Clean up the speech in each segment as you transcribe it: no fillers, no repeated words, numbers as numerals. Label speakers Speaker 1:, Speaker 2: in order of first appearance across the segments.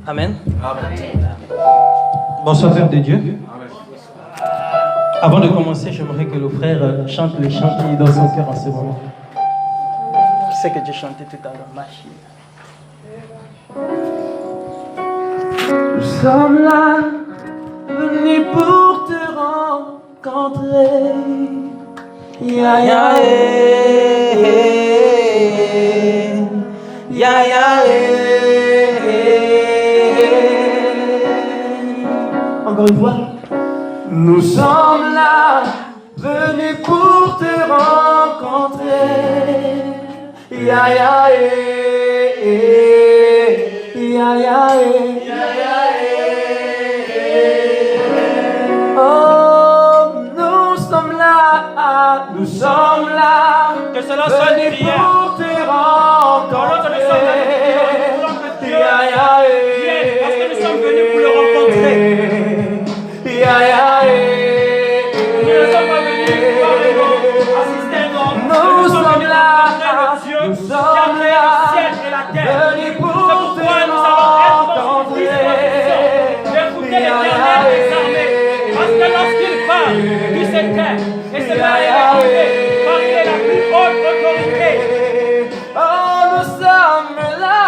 Speaker 1: Amen. Bonsoir, Père de Dieu. Avant de commencer, j'aimerais que le frère chante les chants qui sont dans son cœur en ce moment. Je sais que j'ai chanté tout à l'heure, machine. Nous sommes là, venus pour te rencontrer. Ya ya ya ya Encore une fois. Nous sommes là, venus pour te rencontrer. Ya ya ya ya Oh, nous sommes là,
Speaker 2: que cela soit une
Speaker 1: venus
Speaker 2: prière.
Speaker 1: pour te rencontrer.
Speaker 2: Parce que nous sommes venus pour le rencontrer. Nous ne sommes pas venus pour assister à nous.
Speaker 1: Nous sommes là,
Speaker 2: le Dieu
Speaker 1: nous
Speaker 2: qui a
Speaker 1: sommes
Speaker 2: créé
Speaker 1: là,
Speaker 2: le ciel et la terre.
Speaker 1: venus
Speaker 2: C'est
Speaker 1: pour
Speaker 2: pourquoi
Speaker 1: te
Speaker 2: nous allons être dans une
Speaker 1: rencontrer.
Speaker 2: d'écouter l'Éternel des armées. Parce que lorsqu'il parle, tout s'éteint. Et cela est écouté, car il est la plus haute autorité.
Speaker 1: Oh, nous sommes là,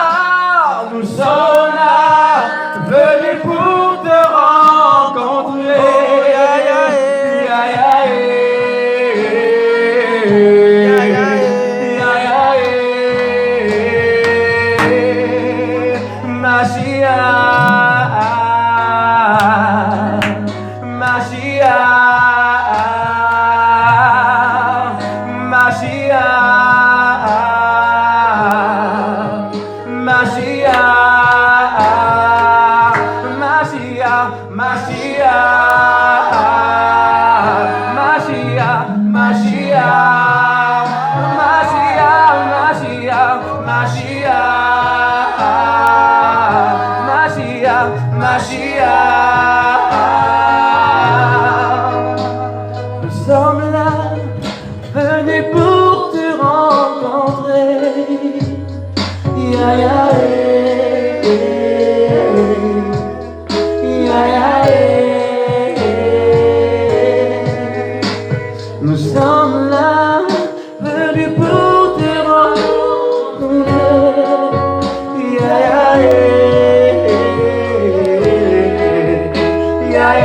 Speaker 1: venus pour te rencontrer. Nous sommes là, venus pour te rencontrer. Ya ya ya ya Nous sommes là, venus pour te rencontrer. Ya ya ya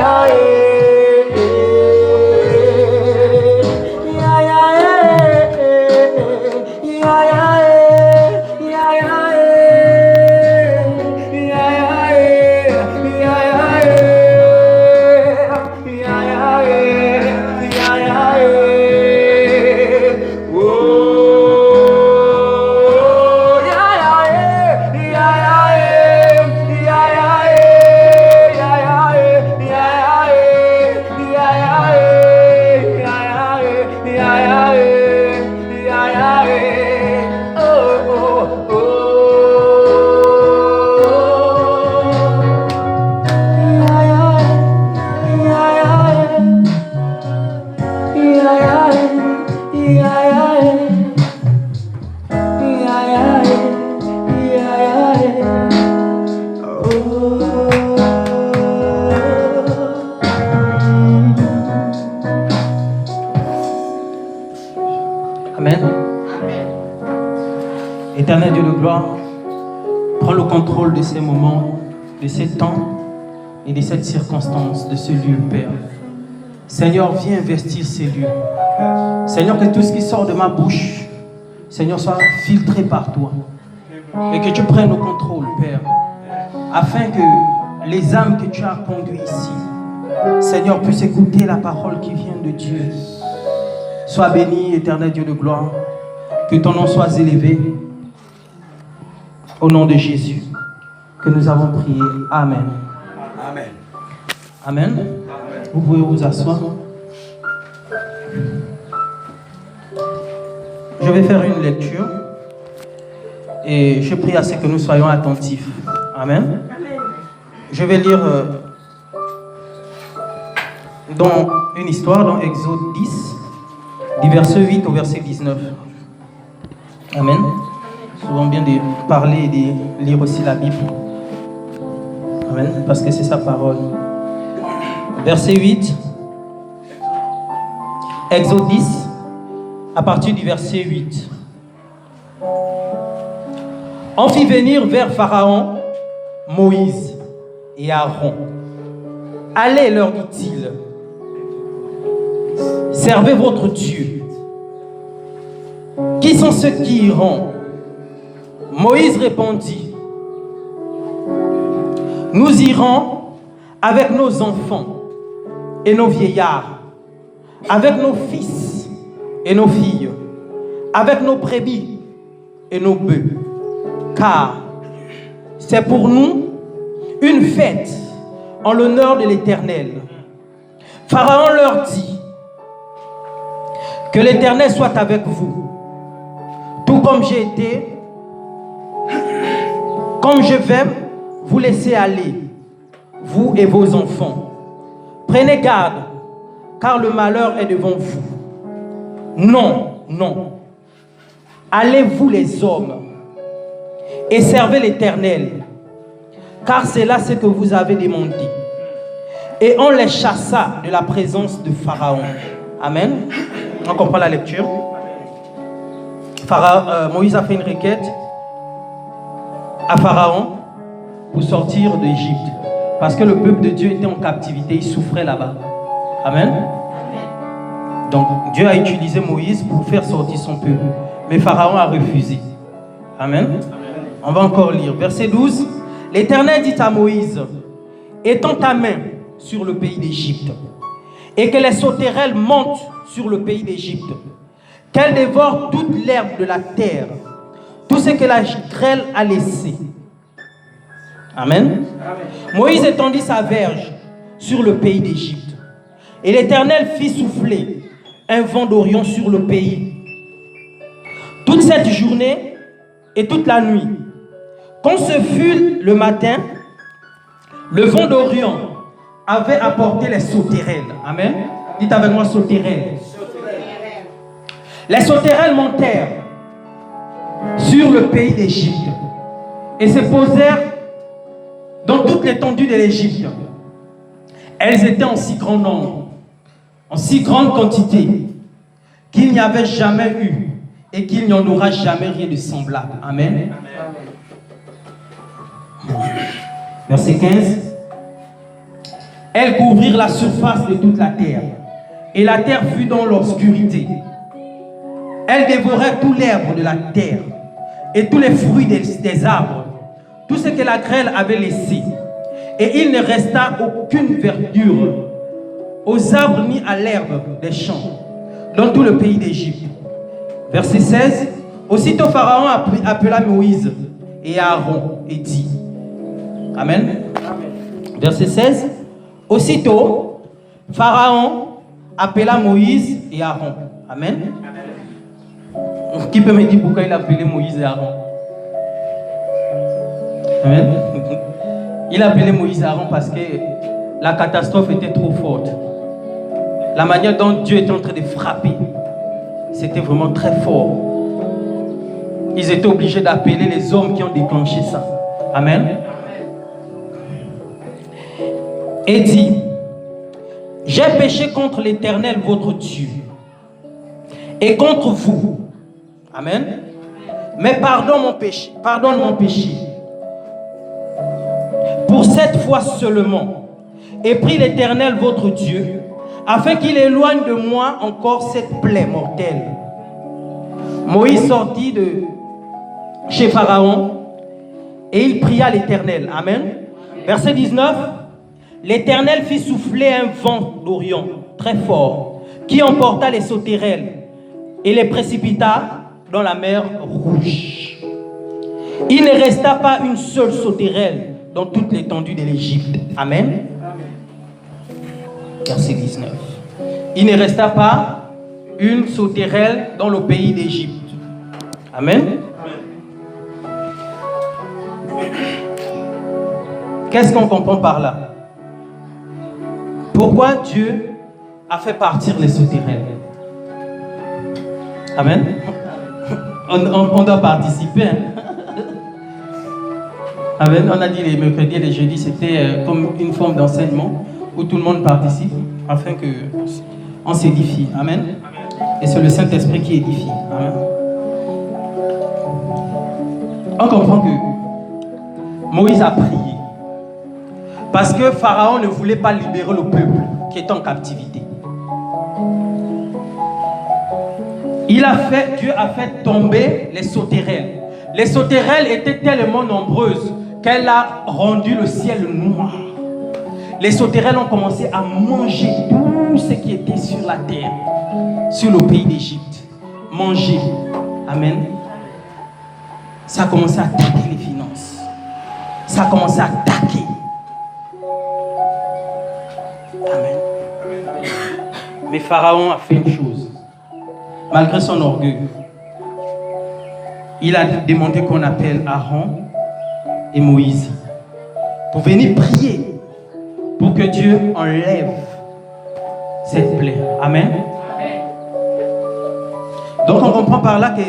Speaker 1: Amen. Éternel Dieu de gloire, prends le contrôle de ces moments, de ces temps et de cette circonstance, de ce lieu, Père. Seigneur, viens investir ces lieux. Seigneur, que tout ce qui sort de ma bouche, Seigneur, soit filtré par toi. Et que tu prennes le contrôle, Père, afin que les âmes que tu as conduites ici, Seigneur, puissent écouter la parole qui vient de Dieu. Sois béni, éternel Dieu de gloire, que ton nom soit élevé. Au nom de Jésus, que nous avons prié. Amen.
Speaker 2: Amen.
Speaker 1: Amen. Vous pouvez vous asseoir. Je vais faire une lecture et je prie à ce que nous soyons attentifs. Amen. Je vais lire dans une histoire dans Exode 10 Du verset 8 au verset 19. Amen. Souvent bien de parler et de lire aussi la Bible. Amen. Parce que c'est sa parole. Verset 8. Exode 10. À partir du verset 8. On fit venir vers Pharaon Moïse et Aaron. Allez, leur dit-il, servez votre Dieu. Qui sont ceux qui iront? Moïse répondit, nous irons avec nos enfants et nos vieillards, avec nos fils et nos filles, avec nos brebis et nos bœufs, car c'est pour nous une fête en l'honneur de l'Éternel. Pharaon leur dit, que l'Éternel soit avec vous, tout comme j'ai été, comme je vais vous laisser aller, vous et vos enfants. Prenez garde, car le malheur est devant vous. Non, non. Allez vous les hommes, et servez l'Éternel, car c'est là ce que vous avez demandé. Et on les chassa de la présence de Pharaon. Amen. On comprend la lecture. Moïse a fait une requête à Pharaon pour sortir d'Égypte. Parce que le peuple de Dieu était en captivité, il souffrait là-bas. Amen. Donc Dieu a utilisé Moïse pour faire sortir son peuple. Mais Pharaon a refusé. Amen. On va encore lire. Verset 12. L'Éternel dit à Moïse, étends ta main sur le pays d'Égypte et que les sauterelles montent sur le pays d'Égypte, qu'elles dévorent toute l'herbe de la terre, tout ce que la grêle a laissé. Amen. Moïse étendit sa verge sur le pays d'Égypte et l'Éternel fit souffler un vent d'Orient sur le pays. Toute cette journée et toute la nuit, quand ce fut le matin, le vent d'Orient avait apporté les sauterelles. Amen. Dites avec moi sauterelles. Les sauterelles montèrent sur le pays d'Égypte et se posèrent dans toute l'étendue de l'Égypte. Elles étaient en si grand nombre, en si grande quantité, qu'il n'y avait jamais eu et qu'il n'y en aura jamais rien de semblable. Amen. Verset 15. Elles couvrirent la surface de toute la terre, et la terre fut dans l'obscurité. Elles dévoraient tout l'herbe de la terre, et tous les fruits des arbres, tout ce que la grêle avait laissé. Et il ne resta aucune verdure aux arbres ni à l'herbe des champs, dans tout le pays d'Égypte. Verset 16. Aussitôt Pharaon appela Moïse et Aaron et dit, Amen. Verset 16. Aussitôt, Pharaon appela Moïse et Aaron. Amen. Qui peut me dire pourquoi il a appelé Moïse et Aaron? Amen. Il a appelé Moïse et Aaron parce que la catastrophe était trop forte. La manière dont Dieu était en train de frapper, c'était vraiment très fort. Ils étaient obligés d'appeler les hommes qui ont déclenché ça. Amen. Et dit, j'ai péché contre l'Éternel votre Dieu et contre vous. Amen. Mais pardonne mon péché. Pour cette fois seulement. Et prie l'Éternel votre Dieu afin qu'il éloigne de moi encore cette plaie mortelle. Moïse sortit de chez Pharaon et il pria l'Éternel. Amen. Verset 19. L'Éternel fit souffler un vent d'Orient très fort qui emporta les sauterelles et les précipita dans la mer Rouge. Il ne resta pas une seule sauterelle dans toute l'étendue de l'Égypte. Amen. Verset 19. Il ne resta pas une sauterelle dans le pays d'Égypte. Amen. Qu'est-ce qu'on comprend par là? Pourquoi Dieu a fait partir les sauterelles? Amen. On doit participer. Hein. Amen. On a dit les mercredis et les jeudis, c'était comme une forme d'enseignement où tout le monde participe afin qu'on s'édifie. Amen. Et c'est le Saint-Esprit qui édifie. Amen. On comprend que Moïse a prié parce que Pharaon ne voulait pas libérer le peuple qui est en captivité. Dieu a fait tomber les sauterelles. Les sauterelles étaient tellement nombreuses qu'elle a rendu le ciel noir. Les sauterelles ont commencé à manger tout ce qui était sur la terre, sur le pays d'Égypte. Manger. Amen. Ça a commencé à attaquer les finances. Ça a commencé à attaquer. Amen. Mais Pharaon a fait une chose. Malgré son orgueil, il a demandé qu'on appelle Aaron et Moïse pour venir prier pour que Dieu enlève cette plaie. Amen. Donc on comprend par là que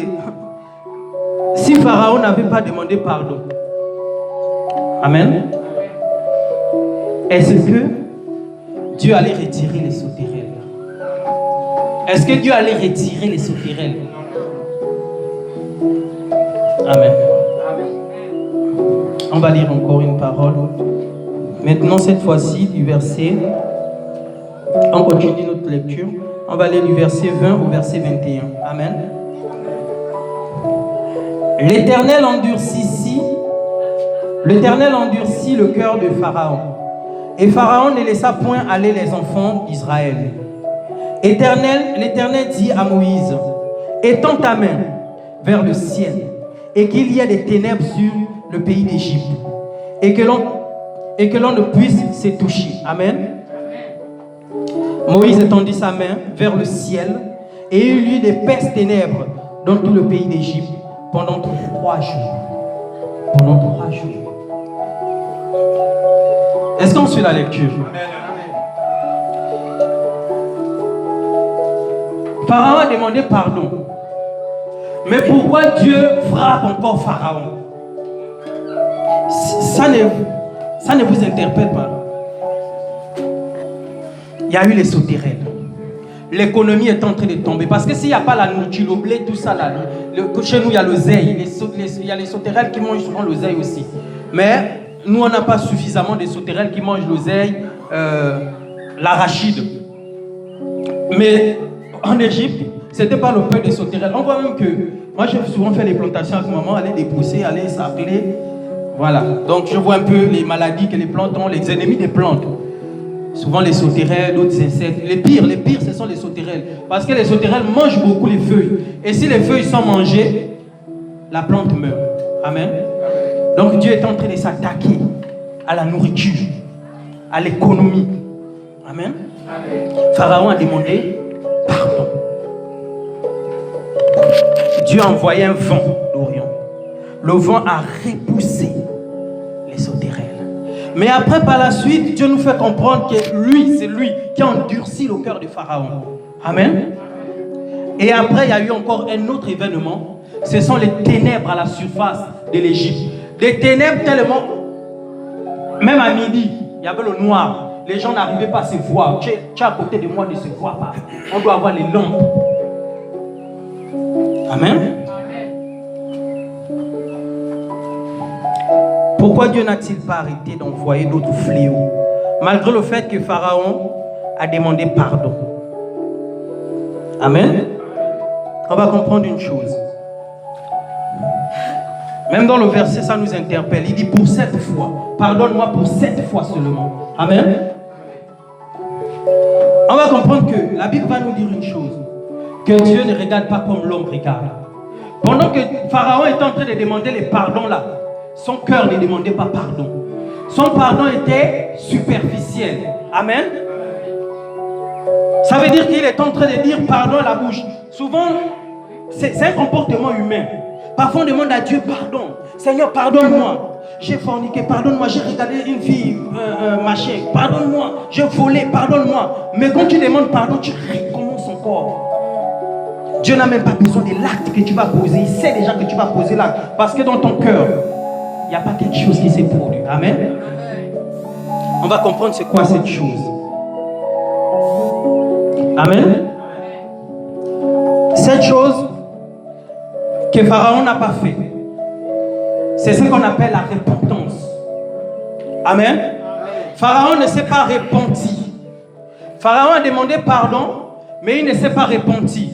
Speaker 1: si Pharaon n'avait pas demandé pardon, Amen, est-ce que Dieu allait retirer les sauterelles? Est-ce que Dieu allait retirer les sauterelles? Amen. On va lire encore une parole. Maintenant, cette fois-ci, du verset. On continue notre lecture. On va lire du verset 20 au verset 21. Amen. L'Éternel endurcit le cœur de Pharaon. Et Pharaon ne laissa point aller les enfants d'Israël. L'Éternel dit à Moïse, étends ta main vers le ciel, et qu'il y ait des ténèbres sur le pays d'Égypte, et que l'on ne puisse se toucher. Amen. Moïse étendit sa main vers le ciel, et il y eut d'épaisses ténèbres dans tout le pays d'Égypte pendant 3 jours. Pendant 3 jours. Est-ce qu'on suit la lecture? Pharaon a demandé pardon. Mais pourquoi Dieu frappe encore Pharaon? Ça ne vous interpelle pas. Il y a eu les sauterelles. L'économie est en train de tomber. Parce que s'il n'y a pas la nourriture, le blé, tout ça, là, chez nous, il y a l'oseille. Il y a les sauterelles qui mangent souvent l'oseille aussi. Mais nous, on n'a pas suffisamment de sauterelles qui mangent l'oseille, l'arachide. Mais en Égypte, c'était pas le peu des sauterelles. On voit même que, moi j'ai souvent fait des plantations avec maman, aller dépousser, aller s'appeler. Voilà. Donc je vois un peu les maladies que les plantes ont, les ennemis des plantes. Souvent les sauterelles, d'autres insectes. Les pires, ce sont les sauterelles. Parce que les sauterelles mangent beaucoup les feuilles. Et si les feuilles sont mangées, la plante meurt. Amen. Donc Dieu est en train de s'attaquer à la nourriture, à l'économie. Amen. Pharaon a demandé pardon. Dieu a envoyé un vent d'Orient. Le vent a repoussé les sauterelles. Mais après, par la suite, Dieu nous fait comprendre que c'est lui qui a endurci le cœur de Pharaon. Amen. Et après, il y a eu encore un autre événement. Ce sont les ténèbres à la surface de l'Égypte. Des ténèbres tellement... Même à midi, il y avait le noir. Les gens n'arrivaient pas à se voir. Tu es à côté de moi, ne se voit pas. On doit avoir les lampes. Amen. Pourquoi Dieu n'a-t-il pas arrêté d'envoyer d'autres fléaux, malgré le fait que Pharaon a demandé pardon? Amen. On va comprendre une chose. Même dans le verset, ça nous interpelle. Il dit pour cette fois. Pardonne-moi pour cette fois seulement. Amen. On va comprendre que la Bible va nous dire une chose. Que Dieu ne regarde pas comme l'homme regarde. Pendant que Pharaon est en train de demander les pardons là, son cœur ne demandait pas pardon. Son pardon était superficiel. Amen. Ça veut dire qu'il est en train de dire pardon à la bouche. Souvent, c'est un comportement humain. Parfois on demande à Dieu pardon. Seigneur, pardonne-moi. J'ai forniqué, pardonne-moi. J'ai regardé une fille, machin, pardonne-moi. J'ai volé, pardonne-moi. Mais quand tu demandes pardon, tu recommences encore. Dieu n'a même pas besoin de l'acte que tu vas poser. Il sait déjà que tu vas poser l'acte. Parce que dans ton cœur, il n'y a pas quelque chose qui s'est produit. Amen. On va comprendre c'est quoi cette chose. Amen. Cette chose que Pharaon n'a pas fait, c'est ce qu'on appelle la repentance. Amen. Pharaon ne s'est pas repenti. Pharaon a demandé pardon, mais il ne s'est pas repenti.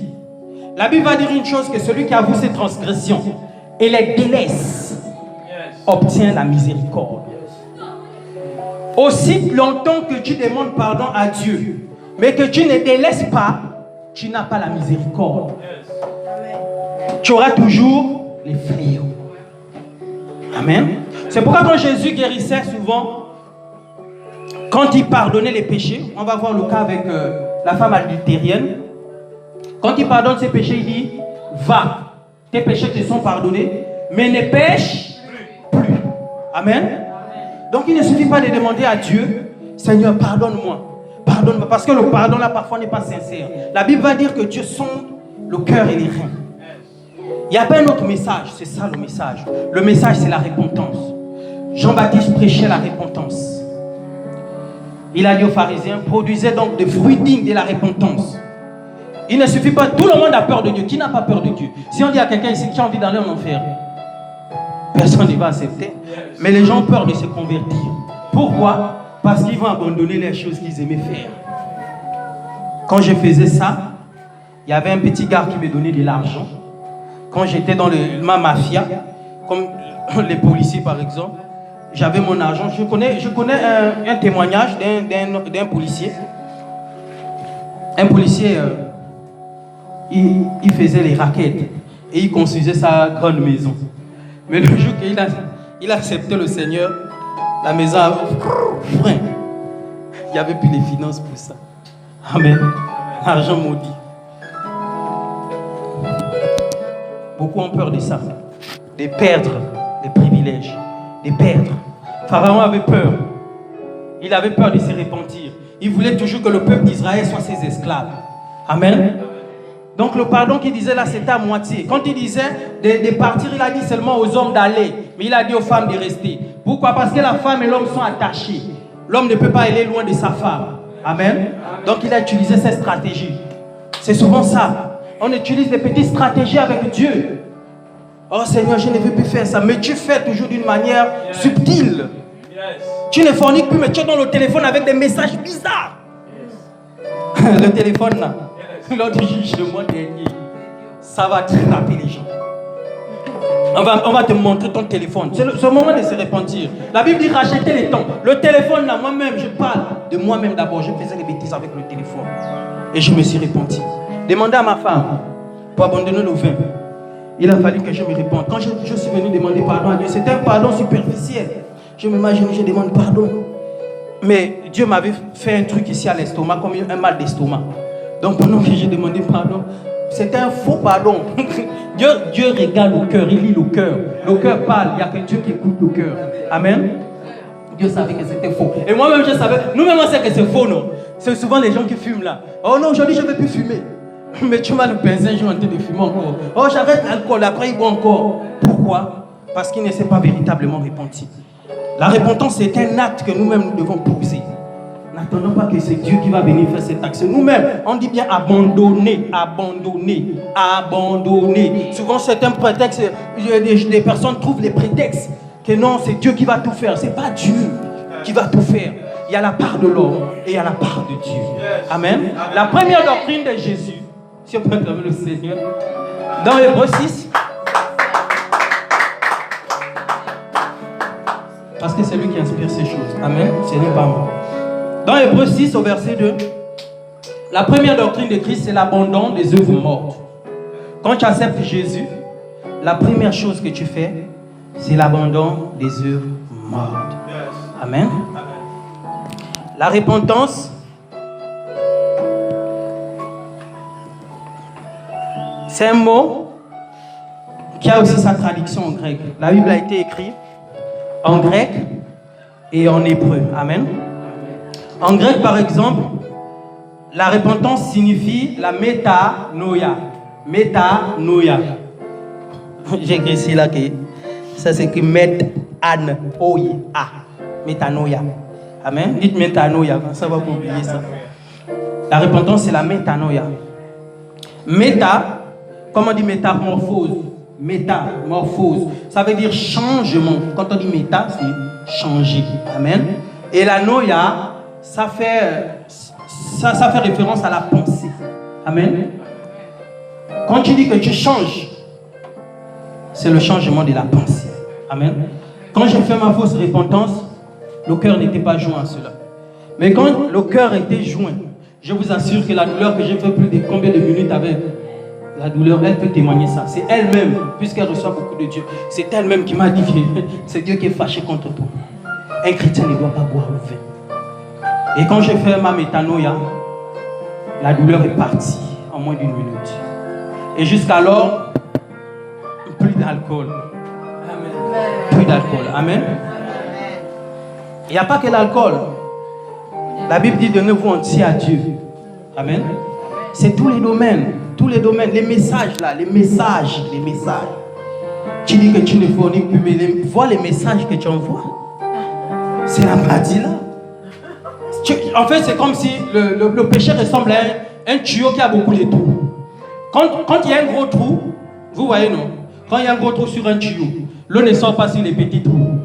Speaker 1: La Bible va dire une chose, que celui qui avoue ses transgressions et les délaisse obtient la miséricorde. Aussi longtemps que tu demandes pardon à Dieu, mais que tu ne délaisses pas, tu n'as pas la miséricorde. Tu auras toujours les fléaux. Amen. C'est pourquoi quand Jésus guérissait souvent, quand il pardonnait les péchés, on va voir le cas avec la femme adultérienne. Quand il pardonne ses péchés, il dit, va, tes péchés te sont pardonnés, mais ne pêche plus. Amen. Donc il ne suffit pas de demander à Dieu, Seigneur, pardonne-moi. Pardonne-moi. Parce que le pardon là parfois n'est pas sincère. La Bible va dire que Dieu sonde le cœur et les reins. Il n'y a pas un autre message, c'est ça le message. Le message c'est la repentance. Jean-Baptiste prêchait la repentance. Il a dit aux pharisiens, produisez donc des fruits dignes de la repentance. Il ne suffit pas, tout le monde a peur de Dieu. Qui n'a pas peur de Dieu? Si on dit à quelqu'un ici qui a envie d'aller en enfer, personne ne va accepter. Mais les gens ont peur de se convertir. Pourquoi? Parce qu'ils vont abandonner les choses qu'ils aimaient faire. Quand je faisais ça, il y avait un petit gars qui me donnait de l'argent. Quand j'étais dans ma mafia, comme les policiers par exemple, j'avais mon argent. Je connais un témoignage d'un policier. Un policier, il faisait les raquettes et il construisait sa grande maison. Mais le jour qu'il a accepté le Seigneur, la maison a frein. Il n'y avait plus les finances pour ça. Amen. L'argent maudit. Beaucoup ont peur de ça. De perdre les privilèges. De perdre. Pharaon avait peur. Il avait peur de se repentir. Il voulait toujours que le peuple d'Israël soit ses esclaves. Amen. Donc le pardon qu'il disait là, c'était à moitié. Quand il disait de partir, il a dit seulement aux hommes d'aller. Mais il a dit aux femmes de rester. Pourquoi? Parce que la femme et l'homme sont attachés. L'homme ne peut pas aller loin de sa femme. Amen. Donc il a utilisé cette stratégie. C'est souvent ça. On utilise des petites stratégies avec Dieu. Oh Seigneur, je ne veux plus faire ça. Mais tu fais toujours d'une manière subtile. Tu ne forniques plus, mais tu es dans le téléphone avec des messages bizarres. Le téléphone là, lors du jugement dernier, ça va attraper les gens. On va te montrer ton téléphone. C'est le moment de se repentir. La Bible dit racheter les temps. Le téléphone là, moi-même, je parle de moi-même d'abord. Je faisais des bêtises avec le téléphone. Et je me suis repenti. Demandez à ma femme pour abandonner le vin. Il a fallu que je me repente. Quand je suis venu demander pardon à Dieu, c'était un pardon superficiel. Je m'imagine, je demande pardon. Mais Dieu m'avait fait un truc ici à l'estomac, comme un mal d'estomac. Donc pendant que j'ai demandé pardon, c'était un faux pardon. Dieu regarde le cœur, il lit le cœur. Le cœur parle, il n'y a que Dieu qui écoute le cœur. Amen. Dieu savait que c'était faux. Et moi-même, je savais, nous-mêmes, on sait que c'est faux, non? C'est souvent les gens qui fument là. Oh non, aujourd'hui, je ne vais plus fumer. Mais tu m'as le pinceau, je suis en train de fumer encore. Oh, j'arrête l'alcool, après il boit encore. Pourquoi? Parce qu'il ne s'est pas véritablement repenti. La repentance, c'est un acte que nous-mêmes nous devons poser. N'attendons pas que c'est Dieu qui va venir faire cet acte. Nous-mêmes, on dit bien abandonner, abandonner, abandonner. Souvent, c'est un prétexte. Des personnes trouvent les prétextes que non, c'est Dieu qui va tout faire. Ce n'est pas Dieu qui va tout faire. Il y a la part de l'homme et il y a la part de Dieu. Amen. La première doctrine de Jésus, si on peut acclamer le Seigneur, dans Hébreux 6, parce que c'est lui qui inspire ces choses. Amen. Ce n'est pas moi. Dans Hébreux 6, au verset 2, la première doctrine de Christ, c'est l'abandon des œuvres mortes. Quand tu acceptes Jésus, la première chose que tu fais, c'est l'abandon des œuvres mortes. Amen. La repentance, c'est un mot qui a aussi sa traduction en grec. La Bible a été écrite en grec et en hébreu. Amen. En grec, par exemple, la repentance signifie la métanoïa. Métanoïa. J'ai écrit ici là que ça s'écrit métanoïa. Métanoïa. Amen. Dites métanoïa, ça va pas oublier ça. La repentance, c'est la métanoïa. Méta, comment on dit métamorphose? Métamorphose. Ça veut dire changement. Quand on dit méta, c'est changer. Amen. Et la noïa, ça fait référence à la pensée. Amen. Quand tu dis que tu changes, c'est le changement de la pensée. Amen. Quand j'ai fait ma fausse repentance, le cœur n'était pas joint à cela. Mais quand le cœur était joint, je vous assure que la douleur que j'ai fait plus de combien de minutes avec, la douleur, elle peut témoigner ça. C'est elle-même, puisqu'elle reçoit beaucoup de Dieu, c'est elle-même qui m'a dit que c'est Dieu qui est fâché contre toi. Un chrétien ne doit pas boire le vin. Et quand j'ai fait ma métanoïa, la douleur est partie en moins d'1 minute. Et jusqu'alors, plus d'alcool. Plus d'alcool. Amen. Il n'y a pas que l'alcool. La Bible dit donnez-vous entier à Dieu. Amen. C'est tous les domaines. Tous les domaines. Les messages là. Les messages. Tu dis que tu ne fournis plus, mais vois les messages que tu envoies. C'est la maladie là. En fait, c'est comme si le péché ressemble à un tuyau qui a beaucoup de trous. Quand il y a un gros trou, vous voyez non? Quand il y a un gros trou sur un tuyau, l'eau ne sort pas sur les petits trous.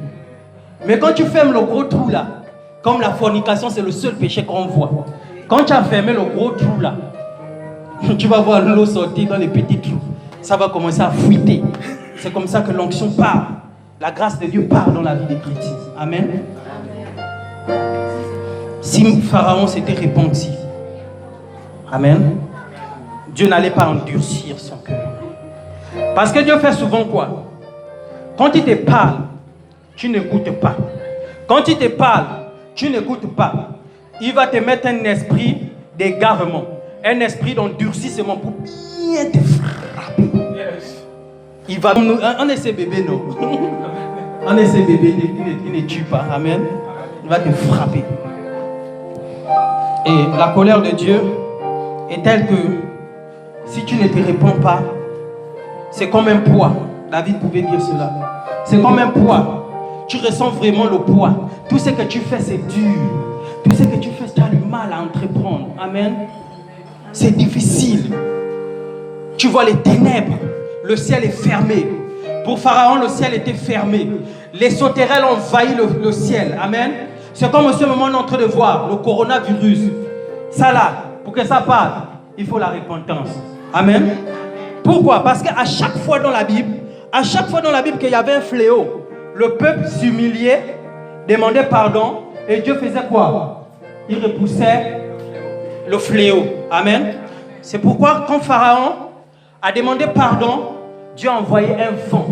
Speaker 1: Mais quand tu fermes le gros trou là, comme la fornication, c'est le seul péché qu'on voit. Quand tu as fermé le gros trou là, tu vas voir l'eau sortir dans les petits trous. Ça va commencer à fuiter. C'est comme ça que l'onction part. La grâce de Dieu part dans la vie des chrétiens. Amen. Si Pharaon s'était repenti, amen, Dieu n'allait pas endurcir son cœur. Parce que Dieu fait souvent quoi? Quand il te parle, tu n'écoutes pas. Quand il te parle, tu n'écoutes pas. Il va te mettre un esprit d'égarement, un esprit d'endurcissement pour bien te frapper. Il va, on est ses bébés, non? On est ses bébés, il ne tue pas. Amen. Il va te frapper. Et la colère de Dieu est telle que si tu ne te réponds pas, c'est comme un poids. David pouvait dire cela. C'est comme un poids. Tu ressens vraiment le poids. Tout ce que tu fais, c'est dur. Tout ce que tu fais, tu as du mal à entreprendre. Amen. C'est difficile. Tu vois les ténèbres. Le ciel est fermé. Pour Pharaon, le ciel était fermé. Les sauterelles ont envahi le ciel. Amen. C'est comme en ce moment on est en train de voir le coronavirus. Ça là, pour que ça parte, il faut la repentance. Amen. Pourquoi? Parce qu'à chaque fois dans la Bible, qu'il y avait un fléau, le peuple s'humiliait, demandait pardon, et Dieu faisait quoi? Il repoussait le fléau. Amen. C'est pourquoi quand Pharaon a demandé pardon, Dieu a envoyé un vent.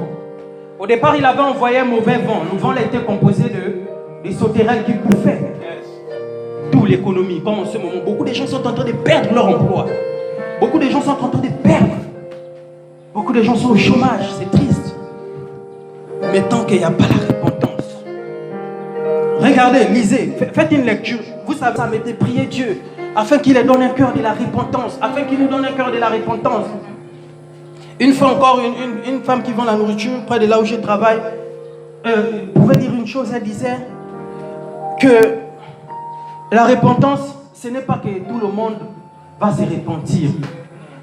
Speaker 1: Au départ, il avait envoyé un mauvais vent. Le vent était composé de sauterelles qui bouffaient toute l'économie. Comme en ce moment, beaucoup de gens sont en train de perdre leur emploi. Beaucoup de gens sont en train de perdre. Beaucoup de gens sont au chômage, c'est triste. Mais tant qu'il n'y a pas la repentance, regardez, lisez, faites une lecture. Vous savez, ça m'était prier Dieu afin qu'il ait donné un cœur de la repentance. Afin qu'il nous donne un cœur de la repentance. Une fois encore, une femme qui vend la nourriture près de là où je travaille pouvait dire une chose. Elle disait que la repentance, ce n'est pas que tout le monde va se repentir.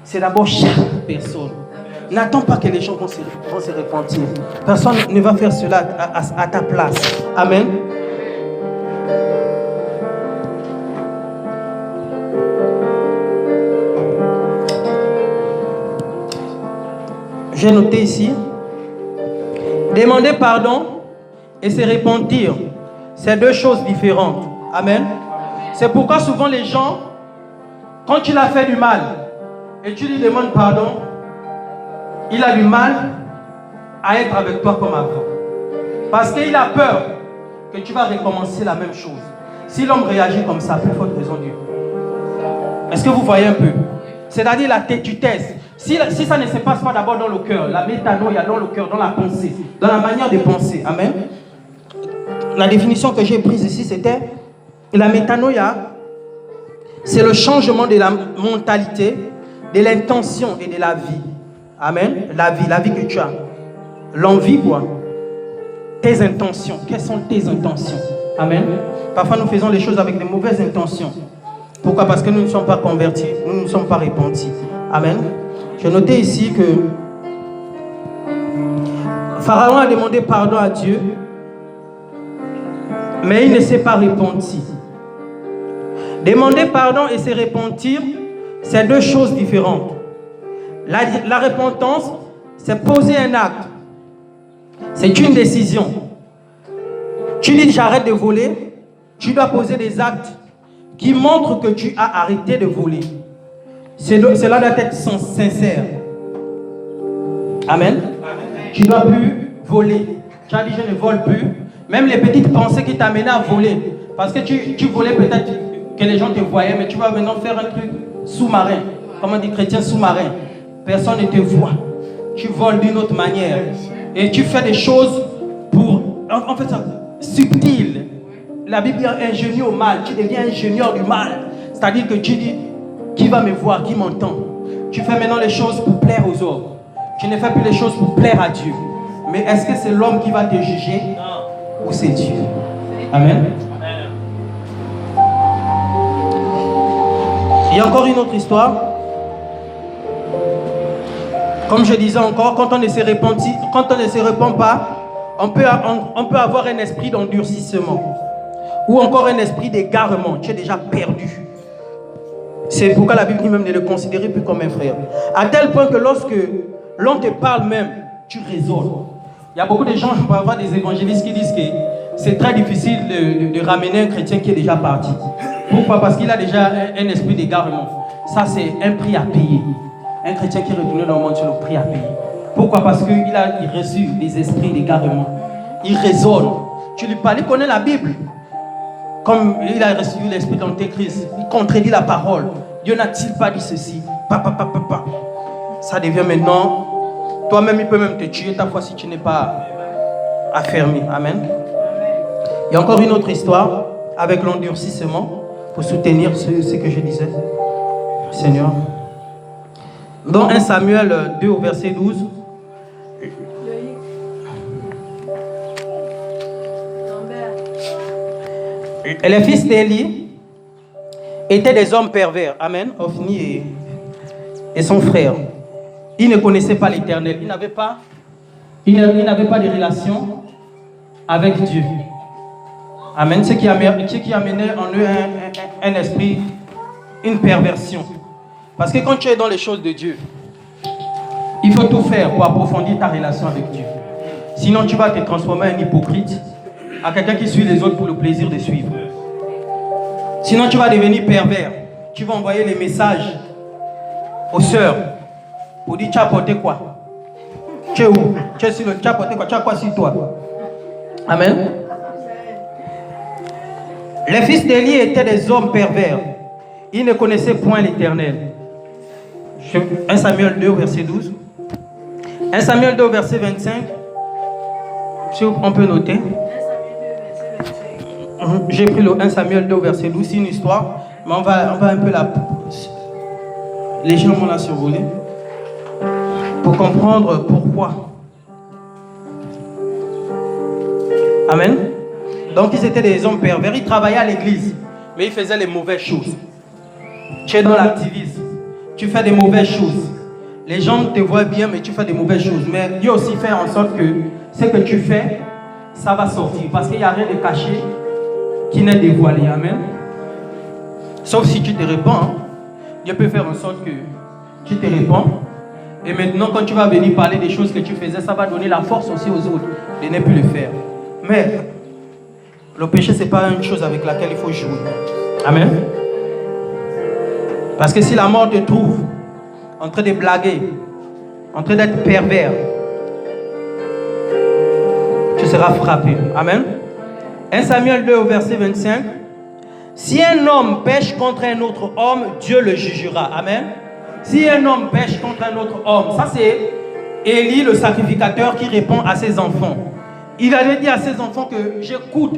Speaker 1: C'est d'abord chaque personne. N'attends pas que les gens vont se repentir. Personne ne va faire cela à ta place. Amen. J'ai noté ici. Demander pardon et se repentir, c'est deux choses différentes. Amen. C'est pourquoi souvent les gens, quand tu l'as fait du mal et tu lui demandes pardon, il a du mal à être avec toi comme avant. Parce qu'il a peur que tu vas recommencer la même chose. Si l'homme réagit comme ça, plus forte raison Dieu. Est-ce que vous voyez un peu? C'est-à-dire la têtutesse. Si ça ne se passe pas d'abord dans le cœur, la métanoïa dans le cœur, dans la pensée, dans la manière de penser. Amen. La définition que j'ai prise ici, c'était la métanoïa, c'est le changement de la mentalité de l'intention et de la vie. Amen. La vie que tu as. L'envie, quoi. Tes intentions. Quelles sont tes intentions? Amen. Parfois, nous faisons les choses avec de mauvaises intentions. Pourquoi? Parce que nous ne sommes pas convertis, nous ne sommes pas repentis. Amen. J'ai noté ici que Pharaon a demandé pardon à Dieu, mais il ne s'est pas repenti. Demander pardon et se repentir, c'est deux choses différentes. La repentance, c'est poser un acte. C'est une décision. Tu dis j'arrête de voler, tu dois poser des actes qui montrent que tu as arrêté de voler. Cela doit être sincère. Amen. Tu ne dois plus voler. Tu as dit je ne vole plus. Même les petites pensées qui t'amenaient à voler. Parce que tu volais peut-être que les gens te voyaient, mais tu vas maintenant faire un truc sous-marin. Comment on dit chrétien sous-marin? Personne ne te voit. Tu voles d'une autre manière. Et tu fais des choses pour... En fait, subtil. La Bible est ingénieux au mal. Tu deviens ingénieur du mal. C'est-à-dire que tu dis, qui va me voir, qui m'entend? Tu fais maintenant les choses pour plaire aux autres. Tu ne fais plus les choses pour plaire à Dieu. Mais est-ce que c'est l'homme qui va te juger? Non. Ou c'est Dieu? Amen. Il y a encore une autre histoire. Comme je disais encore, quand on ne se repent pas, on peut avoir un esprit d'endurcissement ou encore un esprit d'égarement. Tu es déjà perdu. C'est pourquoi la Bible dit même de le considérer plus comme un frère. À tel point que lorsque l'on te parle même, tu résonnes. Il y a beaucoup de gens, on peut avoir des évangélistes qui disent que c'est très difficile de ramener un chrétien qui est déjà parti. Pourquoi? Parce qu'il a déjà un esprit d'égarement. Ça, c'est un prix à payer. Un chrétien qui est retourné dans le monde, c'est le prix à payer. Pourquoi? Parce qu'il a reçu des esprits d'égarement. Il raisonne. Tu lui parles, il connaît la Bible. Comme il a reçu l'esprit d'Antéchrist, il contredit la parole. Dieu n'a-t-il pas dit ceci? Ça devient maintenant... Toi-même, il peut même te tuer ta foi si tu n'es pas affermi. Amen. Il y a encore une autre histoire avec l'endurcissement pour soutenir ce que je disais. Seigneur. Dans 1 Samuel 2 au verset 12. Et les fils d'Élie étaient des hommes pervers. Amen. Ophni et son frère. Ils ne connaissaient pas l'Éternel. Ils n'avaient pas de relation avec Dieu. Amen. Ce qui amenait en eux un esprit, une perversion. Parce que quand tu es dans les choses de Dieu, il faut tout faire pour approfondir ta relation avec Dieu. Sinon, tu vas te transformer en hypocrite, à quelqu'un qui suit les autres pour le plaisir de suivre. Sinon, tu vas devenir pervers. Tu vas envoyer les messages aux sœurs pour dire, tu as apporté quoi? Tu es où? Tu as apporté quoi? Tu as quoi sur toi? Amen. Les fils d'Élie étaient des hommes pervers. Ils ne connaissaient point l'Éternel. 1 Samuel 2, verset 12. 1 Samuel 2, verset 25. Si on peut noter. J'ai pris le 1 Samuel 2, verset 12. C'est une histoire, mais on va un peu la légèrement la survoler pour comprendre pourquoi. Amen. Donc ils étaient des hommes pervers. Ils travaillaient à l'église, mais ils faisaient les mauvaises choses. Tu es dans l'activisme. Tu fais des mauvaises choses. Les gens te voient bien, mais tu fais des mauvaises choses. Mais Dieu aussi fait en sorte que ce que tu fais, ça va sortir. Parce qu'il n'y a rien de caché qui n'est dévoilé. Amen. Sauf si tu te répands. Hein. Dieu peut faire en sorte que tu te répands. Et maintenant, quand tu vas venir parler des choses que tu faisais, ça va donner la force aussi aux autres de ne plus le faire. Mais le péché, ce n'est pas une chose avec laquelle il faut jouer. Amen. Parce que si la mort te trouve en train de blaguer, en train d'être pervers, tu seras frappé. Amen. 1 Samuel 2 au verset 25. Si un homme pêche contre un autre homme, Dieu le jugera. Amen. Si un homme pêche contre un autre homme, ça c'est Élie le sacrificateur qui répond à ses enfants. Il avait dit à ses enfants que j'écoute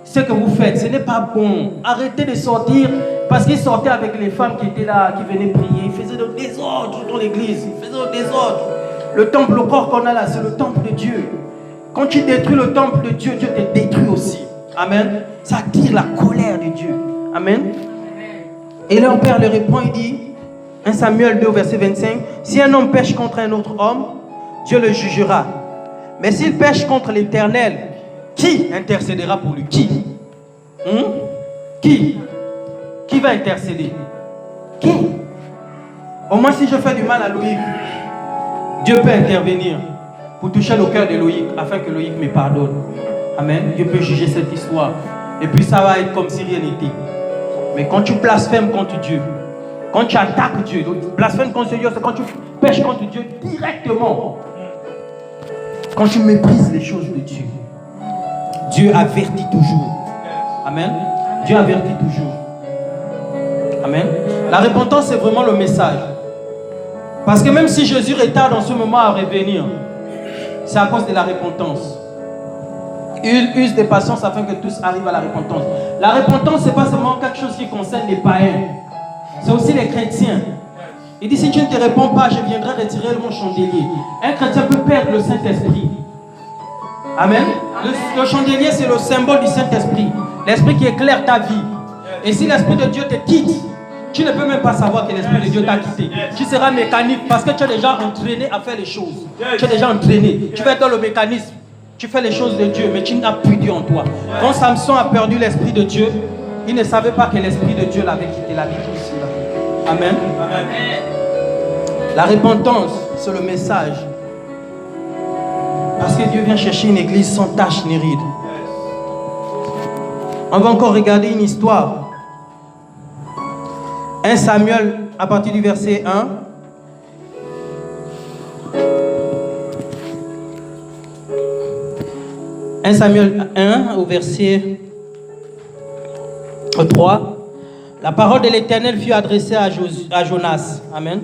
Speaker 1: ce que vous faites, ce n'est pas bon. Arrêtez de sortir, parce qu'ils sortaient avec les femmes qui étaient là, qui venaient prier. Ils faisaient des désordres dans l'église. Ils faisaient des désordres. Le temple, le corps qu'on a là, c'est le temple de Dieu. Quand tu détruis le temple de Dieu, Dieu te détruit aussi. Amen. Ça attire la colère de Dieu. Amen. Et leur père le répond, il dit, 1 Samuel 2, verset 25, si un homme pêche contre un autre homme, Dieu le jugera. Mais s'il pêche contre l'Éternel, qui intercédera pour lui? Qui? Qui va intercéder? Qui? Au moins si je fais du mal à Loïc, Dieu peut intervenir pour toucher le cœur de Loïc afin que Loïc me pardonne. Amen. Dieu peut juger cette histoire. Et puis ça va être comme si rien n'était. Mais quand tu blasphèmes contre Dieu, quand tu attaques Dieu, blasphème contre Dieu, c'est quand tu pêches contre Dieu directement. Quand tu méprises les choses de Dieu, Dieu avertit toujours. Amen. Dieu avertit toujours. Amen. La repentance, c'est vraiment le message. Parce que même si Jésus retarde en ce moment à revenir, c'est à cause de la repentance. Il use de patience afin que tous arrivent à la repentance. La repentance, ce n'est pas seulement quelque chose qui concerne les païens. C'est aussi les chrétiens. Il dit, si tu ne te réponds pas, je viendrai retirer mon chandelier. Un chrétien peut perdre le Saint-Esprit. Amen. Le chandelier, c'est le symbole du Saint-Esprit. L'Esprit qui éclaire ta vie. Et si l'Esprit de Dieu te quitte, tu ne peux même pas savoir que l'Esprit de Dieu t'a quitté. Tu seras mécanique parce que tu es déjà entraîné à faire les choses. Tu es déjà entraîné. Tu vas être dans le mécanisme. Tu fais les choses de Dieu, mais tu n'as plus Dieu en toi. Quand Samson a perdu l'Esprit de Dieu, il ne savait pas que l'Esprit de Dieu l'avait quitté, l'avait ici. Amen. La repentance, c'est le message. Parce que Dieu vient chercher une église sans tache ni ride. On va encore regarder une histoire. 1 Samuel, à partir du verset 1. « 1 Samuel 1 au verset 3. La parole de l'Éternel fut adressée à Jonas, amen,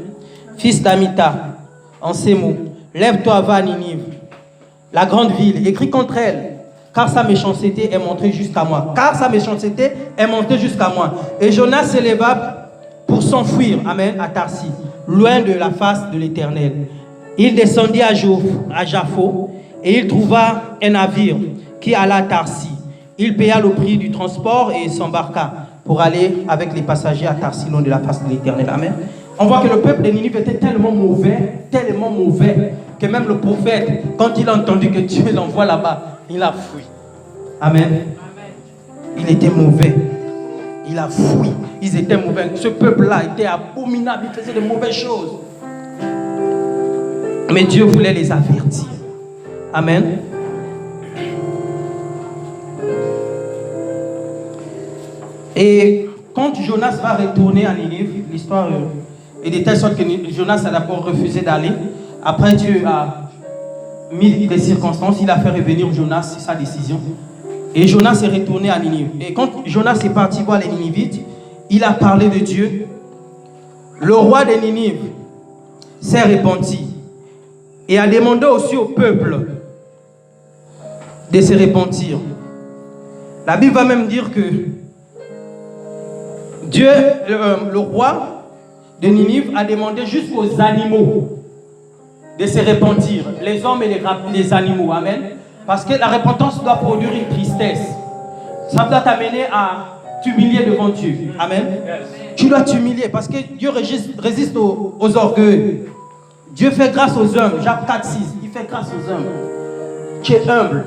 Speaker 1: fils d'Amita, en ces mots. Lève-toi, va à Ninive, la grande ville, écris contre elle, car sa méchanceté est montée jusqu'à moi. Car sa méchanceté est montée jusqu'à moi. Et Jonas s'éleva pour s'enfuir, amen, à Tarsis, loin de la face de l'Éternel. Il descendit à Jaffo, et il trouva un navire qui alla à Tarsis. Il paya le prix du transport et s'embarqua pour aller avec les passagers à Tarsis, loin de la face de l'Éternel. Amen. On voit que le peuple de Ninive était tellement mauvais, que même le prophète, quand il a entendu que Dieu l'envoie là-bas, il a fui. Amen. Il était mauvais. Il a fui. Ils étaient mauvais. Ce peuple-là était abominable. Il faisait de mauvaises choses. Mais Dieu voulait les avertir. Amen. Et quand Jonas va retourner à Ninive, l'histoire est de telle sorte que Jonas a d'abord refusé d'aller. Après, Dieu a mis des circonstances. Il a fait revenir Jonas, c'est sa décision. Et Jonas est retourné à Ninive. Et quand Jonas est parti voir les Ninivites, il a parlé de Dieu. Le roi de Ninive s'est repenti et a demandé aussi au peuple de se repentir. La Bible va même dire que Dieu, le roi de Ninive a demandé jusqu'aux animaux de se repentir, les hommes et les animaux, amen. Parce que la repentance doit produire une tristesse. Ça doit t'amener à t'humilier devant Dieu, amen. Tu dois t'humilier parce que Dieu résiste aux orgueilleux. Dieu fait grâce aux hommes. Jacques 4, 6, il fait grâce aux hommes. Tu es humble.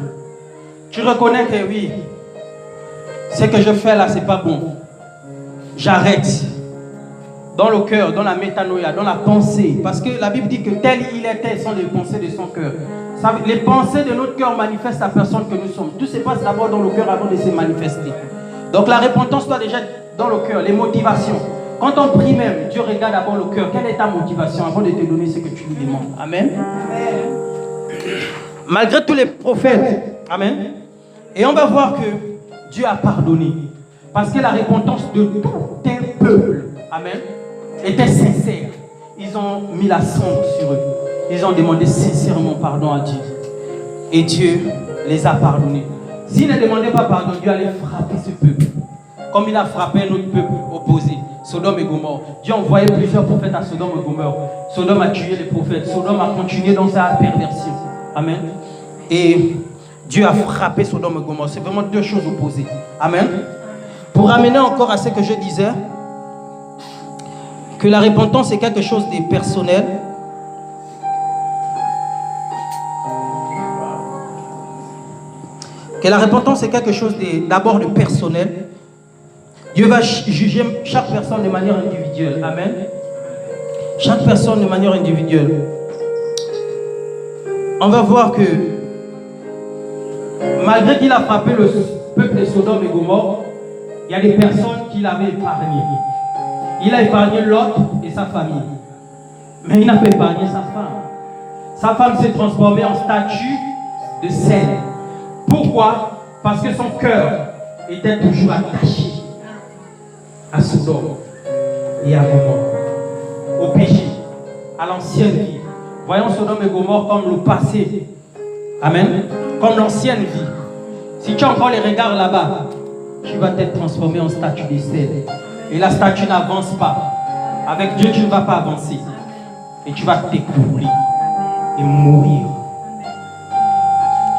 Speaker 1: Tu reconnais que oui, ce que je fais là, c'est pas bon. J'arrête. Dans le cœur, dans la métanoïa, dans la pensée. Parce que la Bible dit que tel il est, telles sont les pensées de son cœur. Les pensées de notre cœur manifestent la personne que nous sommes. Tout se passe d'abord dans le cœur avant de se manifester. Donc la repentance doit déjà être dans le cœur, les motivations. Quand on prie même, Dieu regarde d'abord le cœur. Quelle est ta motivation avant de te donner ce que tu lui demandes? Amen. Malgré tous les prophètes, amen. Et on va voir que Dieu a pardonné. Parce que la repentance de tout un peuple, amen, était sincère. Ils ont mis la sonde sur eux. Ils ont demandé sincèrement pardon à Dieu. Et Dieu les a pardonnés. S'il ne demandait pas pardon, Dieu allait frapper ce peuple. Comme il a frappé un autre peuple opposé, Sodome et Gomorrhe. Dieu a envoyé plusieurs prophètes à Sodome et Gomorrhe. Sodome a tué les prophètes. Sodome a continué dans sa perversion. Amen. Et Dieu a frappé Sodome et Gomorrhe. C'est vraiment deux choses opposées. Amen. Pour ramener encore à ce que je disais, que la repentance est quelque chose de personnel. Que la repentance est quelque chose d'abord de personnel. Dieu va juger chaque personne de manière individuelle. Amen. Chaque personne de manière individuelle. On va voir que malgré qu'il a frappé le peuple de Sodome et Gomorrhe, il y a des personnes qu'il avait épargnées. Il a épargné Lot et sa famille. Mais il n'a pas épargné sa femme. Sa femme s'est transformée en statue de sel. Pourquoi? Parce que son cœur était toujours attaché à Sodome et à Gomorrhe, au péché, à l'ancienne vie. Voyons Sodome et Gomorrhe comme le passé. Amen. Comme l'ancienne vie. Si tu as encore les regards là-bas, tu vas t'être transformé en statue de sel. Et la statue n'avance pas. Avec Dieu, tu ne vas pas avancer. Et tu vas t'écrouler et mourir.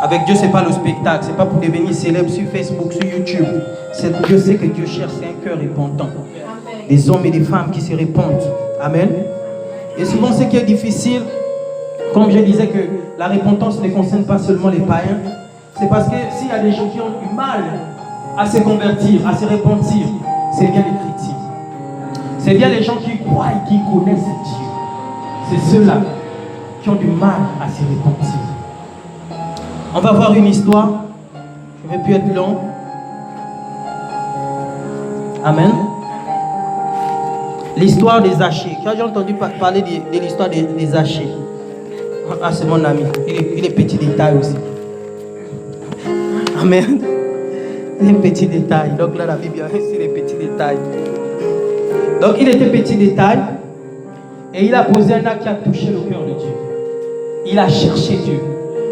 Speaker 1: Avec Dieu, ce n'est pas le spectacle. Ce n'est pas pour devenir célèbre sur Facebook, sur YouTube. Dieu sait que Dieu cherche un cœur repentant. Des hommes et des femmes qui se répandent. Amen. Et souvent, ce qui est difficile, comme je disais que la repentance ne concerne pas seulement les païens, c'est parce que s'il y a des gens qui ont du mal à se convertir, à se repentir, c'est bien les chrétiens. C'est bien les gens qui croient et qui connaissent Dieu. C'est ceux-là qui ont du mal à se repentir. On va voir une histoire. Je ne vais plus être long. Amen. L'histoire des Zachée. Quand j'ai entendu parler de l'histoire des Zachée. Ah, c'est mon ami. Il est petit détail aussi. Amen. C'est un petit détail. Donc là, la Bible, c'est les petits détails. Donc il était petit détail. Et il a posé un acte qui a touché le cœur de Dieu. Il a cherché Dieu.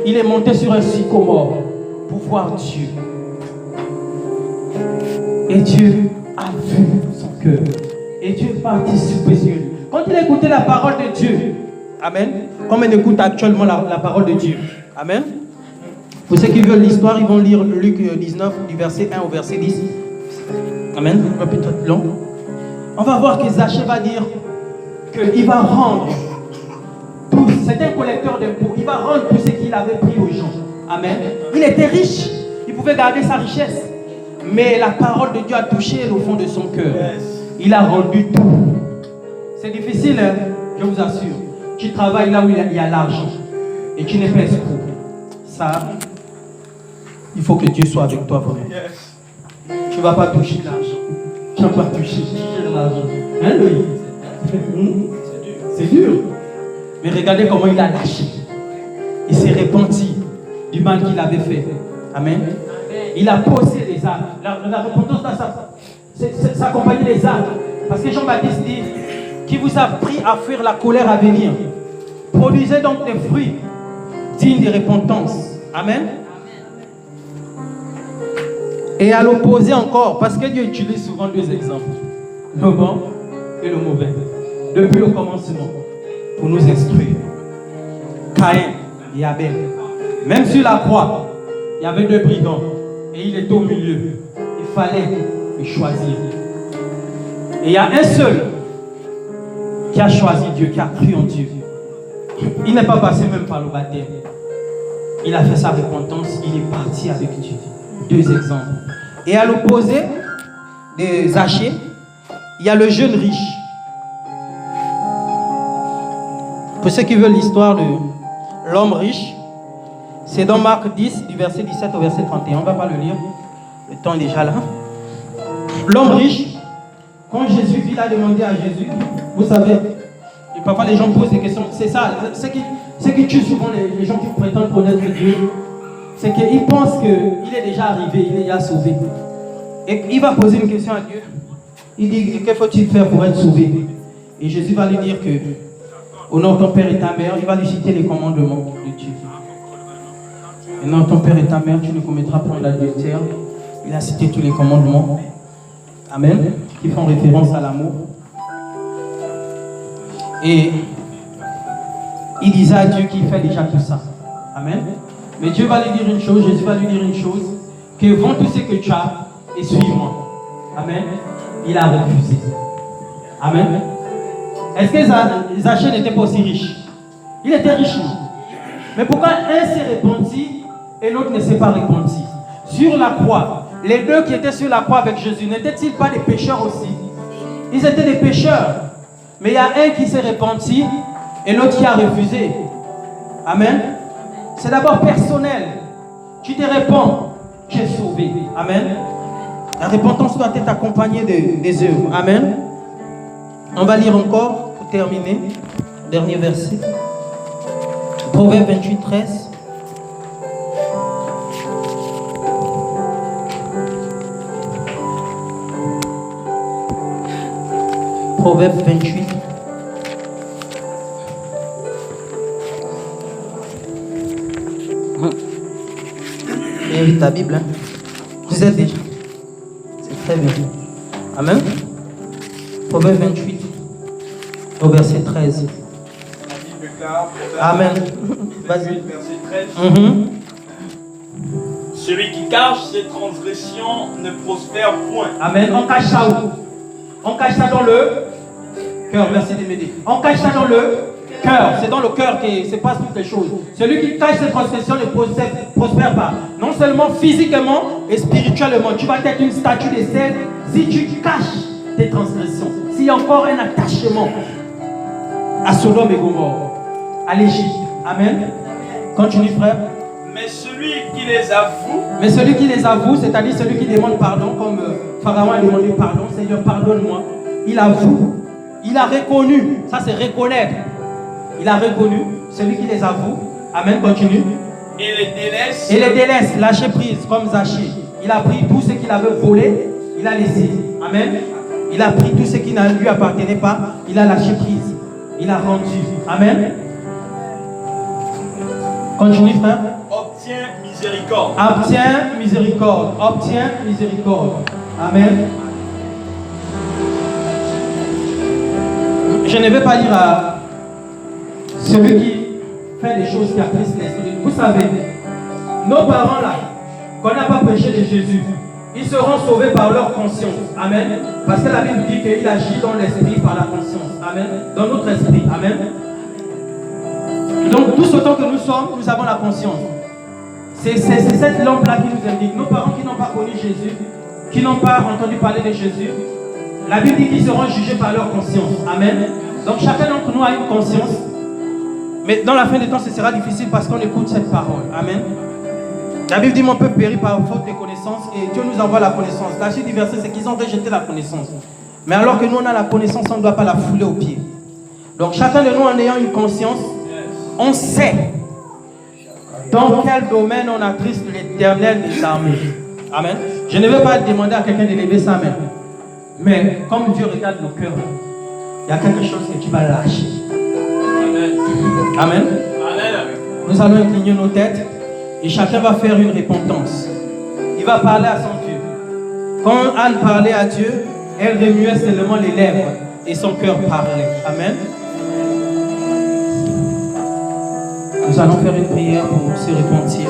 Speaker 1: Il est monté sur un sycomore pour voir Dieu. Et Dieu a vu son cœur. Et Dieu est parti sur ses yeux. Quand il a écouté la parole de Dieu, amen, comme on écoute actuellement la parole de Dieu, amen. Pour ceux qui veulent l'histoire, ils vont lire Luc 19, du verset 1 au verset 10. Amen, un peu peut-être long. On va voir que Zachée va dire qu'il va rendre tout. C'était un collecteur d'impôts. Il va rendre tout ce qu'il avait pris aux gens. Amen. Il était riche. Il pouvait garder sa richesse. Mais la parole de Dieu a touché au fond de son cœur. Il a rendu tout. C'est difficile, hein? Je vous assure. Tu travailles là où il y a l'argent. Et tu n'es pas escroc. Ça, il faut que Dieu soit avec toi vraiment. Tu ne vas pas toucher l'argent. Tu ne vas pas toucher l'argent. Hein, Louis? C'est dur. Mais regardez comment il a lâché. Il s'est repenti du mal qu'il avait fait. Amen. Il a posé les arbres. La repentance, c'est s'accompagner des arbres. Parce que Jean-Baptiste dit, qui vous a pris à fuir la colère à venir. Produisez donc des fruits dignes de repentance. Amen. Et à l'opposé encore, parce que Dieu utilise souvent deux exemples. Le bon et le mauvais. Depuis le commencement. Pour nous instruire. Caïn et Abel. Même sur la croix, il y avait deux brigands. Et il est au milieu. Il fallait choisir. Et il y a un seul qui a choisi Dieu, qui a cru en Dieu. Il n'est pas passé même par le baptême. Il a fait sa repentance, il est parti avec Dieu. Deux exemples. Et à l'opposé de Zachée, il y a le jeune riche. Pour ceux qui veulent l'histoire de l'homme riche, c'est dans Marc 10, du verset 17 au verset 31. On ne va pas le lire. Le temps est déjà là. L'homme riche, quand Jésus, il a demandé à Jésus, vous savez, et parfois les gens posent des questions, c'est ça, ce qui tue souvent les gens qui prétendent connaître Dieu, c'est qu'ils pensent qu'il est déjà arrivé, il est déjà sauvé. Et il va poser une question à Dieu. Il dit, que faut-il faire pour être sauvé? Et Jésus va lui dire que, honore ton père et ta mère, il va lui citer les commandements de Dieu. Maintenant, ton père et ta mère, tu ne commettras point d'adultère. Il a cité tous les commandements. Amen. Qui font référence à l'amour. Et il disait à Dieu qu'il fait déjà tout ça. Amen. Mais Dieu va lui dire une chose, Jésus va lui dire une chose, que vends tout ce que tu as et suis-moi. Amen. Il a refusé. Amen. Est-ce que Zachée n'était pas aussi riche? Il était riche, non? Mais pourquoi un s'est repenti et l'autre ne s'est pas repenti? Sur la croix, les deux qui étaient sur la croix avec Jésus, n'étaient-ils pas des pécheurs aussi? Ils étaient des pécheurs. Mais il y a un qui s'est repenti et l'autre qui a refusé. Amen. C'est d'abord personnel. Tu te répands, tu es sauvé. Amen. La repentance doit être accompagnée des œuvres. Amen. On va lire encore pour terminer. Dernier verset. Proverbe 28, 13. Proverbe 28. Bien vite ta Bible. Hein? Vous êtes déjà. C'est très bien. Amen. Proverbe 28, au verset 13. Amen.
Speaker 3: Vas-y. Verset 13. Celui qui cache ses transgressions ne prospère point.
Speaker 1: Amen. On cache ça où? On cache ça dans le cœur. Merci de m'aider. On cache ça dans le cœur. C'est dans le cœur que se passent toutes les choses. Celui qui cache ses transgressions ne prospère pas. Non seulement physiquement et spirituellement. Tu vas être une statue de sel si tu caches tes transgressions. S'il y a encore un attachement à Sodome et Gomorrhe, à l'Égypte. Amen. Continue, frère.
Speaker 3: Mais celui qui les avoue.
Speaker 1: Mais celui qui les avoue, c'est-à-dire celui qui demande pardon, comme Pharaon a demandé pardon, Seigneur, pardonne-moi. Il avoue. Il a reconnu. Ça, c'est reconnaître. Il a reconnu. Celui qui les avoue. Amen. Continue.
Speaker 3: Et les délaisse.
Speaker 1: Et les délaisse. Lâcher prise, comme Zachée. Il a pris tout ce qu'il avait volé. Il a laissé. Amen. Il a pris tout ce qui ne lui appartenait pas. Il a lâché prise. Il a rendu. Amen. Continue, frère.
Speaker 3: Obtient miséricorde.
Speaker 1: Obtient miséricorde. Obtient miséricorde. Amen. Je ne vais pas dire à celui qui fait des choses qui attristent l'esprit. Vous savez, nos parents là, qu'on n'a pas prêché de Jésus, ils seront sauvés par leur conscience. Amen. Parce que la Bible dit qu'il agit dans l'esprit par la conscience. Amen. Dans notre esprit. Amen. Donc, tous autant que nous sommes, nous avons la conscience. C'est cette lampe-là qui nous indique. Nos parents qui n'ont pas connu Jésus, qui n'ont pas entendu parler de Jésus, la Bible dit qu'ils seront jugés par leur conscience. Amen. Donc, chacun d'entre nous a une conscience. Mais dans la fin des temps, ce sera difficile parce qu'on écoute cette parole. Amen. La Bible dit mon peuple périt par faute de connaissance et Dieu nous envoie la connaissance. La suite du verset, c'est qu'ils ont rejeté la connaissance. Mais alors que nous, on a la connaissance, on ne doit pas la fouler aux pieds. Donc, chacun de nous, en ayant une conscience, on sait dans quel domaine on attriste l'Éternel des armées. Amen. Je ne veux pas demander à quelqu'un de lever sa main. Mais comme Dieu regarde nos cœurs, il y a quelque chose que tu vas lâcher. Amen. Amen. Nous allons incliner nos têtes et chacun va faire une repentance. Il va parler à son Dieu. Quand Anne parlait à Dieu, elle remuait seulement les lèvres et son cœur parlait. Amen. Nous allons faire une prière pour se repentir.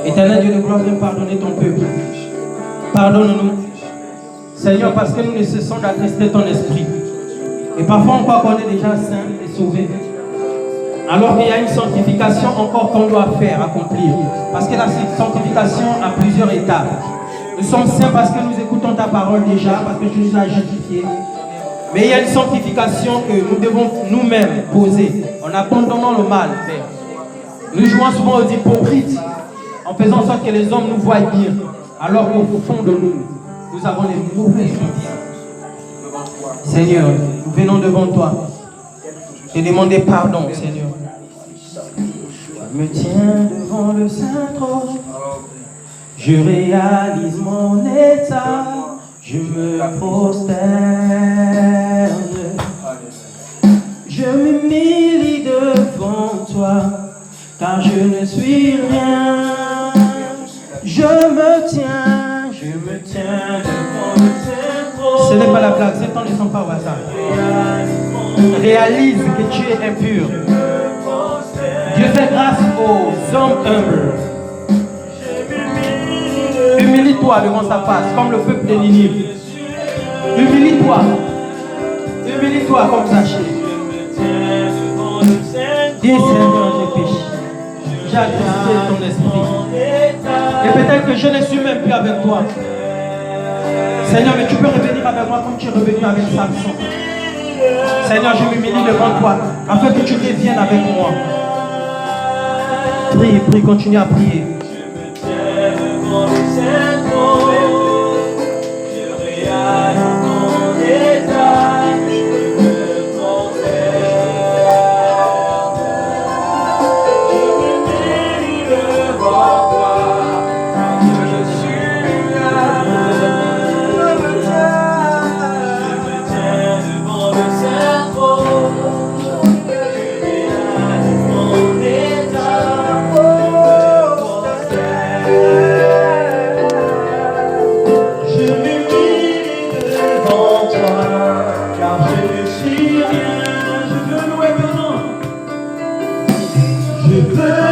Speaker 1: Éternel Dieu de gloire, viens pardonner ton peuple. Pardonne-nous, Seigneur, parce que nous ne cessons d'attrister ton esprit. Et parfois on croit qu'on est déjà saint et sauvé. Alors qu'il y a une sanctification encore qu'on doit faire, accomplir. Parce que la sanctification a plusieurs étapes. Nous sommes saints parce que nous écoutons ta parole déjà, parce que tu nous as justifiés. Mais il y a une sanctification que nous devons nous-mêmes poser en abandonnant le mal, Père. Nous jouons souvent aux hypocrites en faisant en sorte que les hommes nous voient bien, alors qu'au fond de nous, nous avons les mauvaises choses. Seigneur, nous venons devant toi et demander pardon, Seigneur. Je me tiens devant le Saint-Trône, je réalise mon état. Je me prosterne, je m'humilie toi, car je ne suis rien. Je me tiens devant le trône. Ce n'est pas la blague, ces temps ne sont pas au hasard. Réalise que tu es impur. Dieu fait grâce aux hommes humbles. Humilie-toi devant sa face, comme le peuple de Ninive. Humilie-toi. Humilie-toi comme Zachée. Dis Seigneur, j'ai péché. J'ai agressé ton esprit. Et peut-être que je ne suis même plus avec toi. Seigneur, mais tu peux revenir avec moi comme tu es revenu avec Samson. Seigneur, je m'humilie devant toi afin que tu reviennes avec moi. Prie, prie, continue à prier.
Speaker 4: Je veux